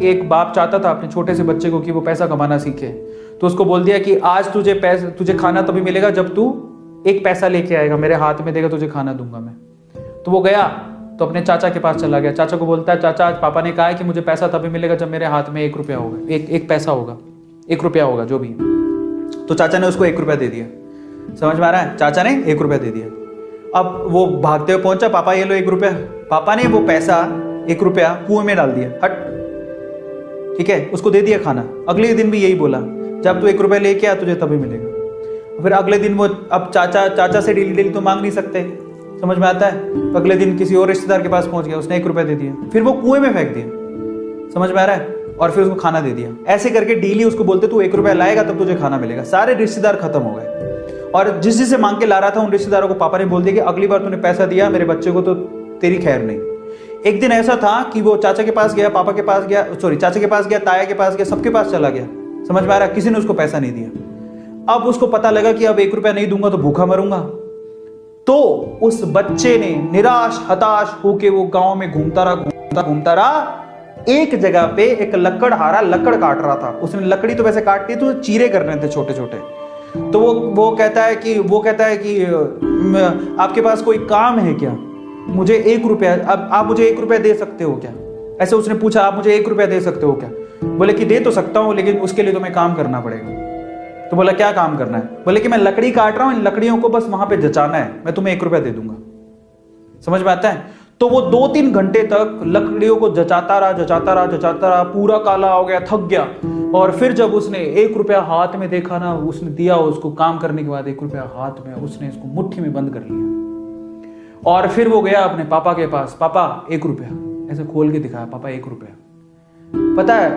एक बाप चाहता था अपने छोटे से बच्चे को कि वो पैसा कमाना सीखे, तो उसको बोल दिया कि आज तुझे खाना तभी मिलेगा जब तू एक पैसा लेके आएगा, मेरे हाथ में देगा, तुझे खाना दूंगा मैं। तो वो गया तो अपने चाचा के पास चला गया। चाचा को बोलता है, चाचा आज पापा ने कहा है कि मुझे पैसा तभी मिलेगा जब मेरे हाथ में 1 रुपया होगा, एक पैसा होगा, 1 रुपया होगा जो भी। तो चाचा ने उसको 1 रुपया दे दिया। समझ में आ रहा है? चाचा ने 1 रुपया दे दिया। अब वो भागते हुए पहुंचा, पापा ये लो 1 रुपया। पापा ने वो पैसा 1 रुपया कुएं में डाल दिया, हट, ठीक है, उसको दे दिया खाना। अगले दिन भी यही बोला, जब तू 1 रुपया लेके आ तुझे तभी मिलेगा। फिर अगले दिन वो, अब चाचा से डेली तो मांग नहीं सकते, समझ में आता है? तो अगले दिन किसी और रिश्तेदार के पास पहुंच गया, उसने 1 रुपया दे दिया, फिर वो कुएं में फेंक दिया। समझ में आ रहा है? और फिर उसको खाना दे दिया। ऐसे करके डेली उसको बोलते तू 1 रुपया लाएगा तब तुझे खाना मिलेगा। सारे रिश्तेदार खत्म हो गए, और जिससे मांग के ला रहा था उन रिश्तेदारों को पापा ने बोल दिया कि अगली बार तूने पैसा दिया मेरे बच्चे को तो तेरी खैर नहीं। एक दिन ऐसा था कि वो चाचा के पास गया, पापा के पास गया, चाचा के पास गया, ताया के पास गया, सबके पास चला गया। समझ में आ रहा है? किसी ने उसको पैसा नहीं दिया। अब उसको पता लगा कि अब 1 रुपया नहीं दूंगा तो भूखा मरूंगा। तो उस बच्चे ने निराश हताश होके वो गांव में घूमता रहा। एक जगह पे एक लकड़हारा लकड़ काट रहा था। उसने लकड़ी तो वैसे काटती तो चीरे करने थे छोटे छोटे। तो वो कहता है कि आपके पास कोई काम है क्या? मुझे 1 रुपया, अब आप मुझे 1 रुपया दे सकते हो क्या? ऐसे उसने पूछा, आप मुझे 1 रुपया दे सकते हो क्या? बोले कि दे तो सकता हूं, लेकिन उसके लिए तुम्हें काम करना पड़ेगा। तो बोला क्या काम करना है? बोले कि मैं लकड़ी काट रहा हूं, इन लकड़ियों को बस वहां पे जचाना है, मैं तुम्हें 1 रुपया दे दूंगा। समझ में आता है? तो वो 2-3 घंटे तक लकड़ियों को जचाता रहा, पूरा काला हो गया, थक गया। और फिर जब उसने 1 रुपया हाथ में देखा ना, उसने दिया उसको काम करने के बाद 1 रुपया हाथ में, उसने इसको मुट्ठी में बंद कर लिया। और फिर वो गया अपने पापा के पास, पापा 1 रुपया, ऐसे खोल के दिखाया, पापा 1 रुपया। पता है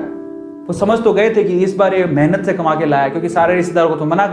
वो समझ तो गए थे कि इस बार ये मेहनत से कमा के लाया, क्योंकि सारे रिश्तेदारों को तो मना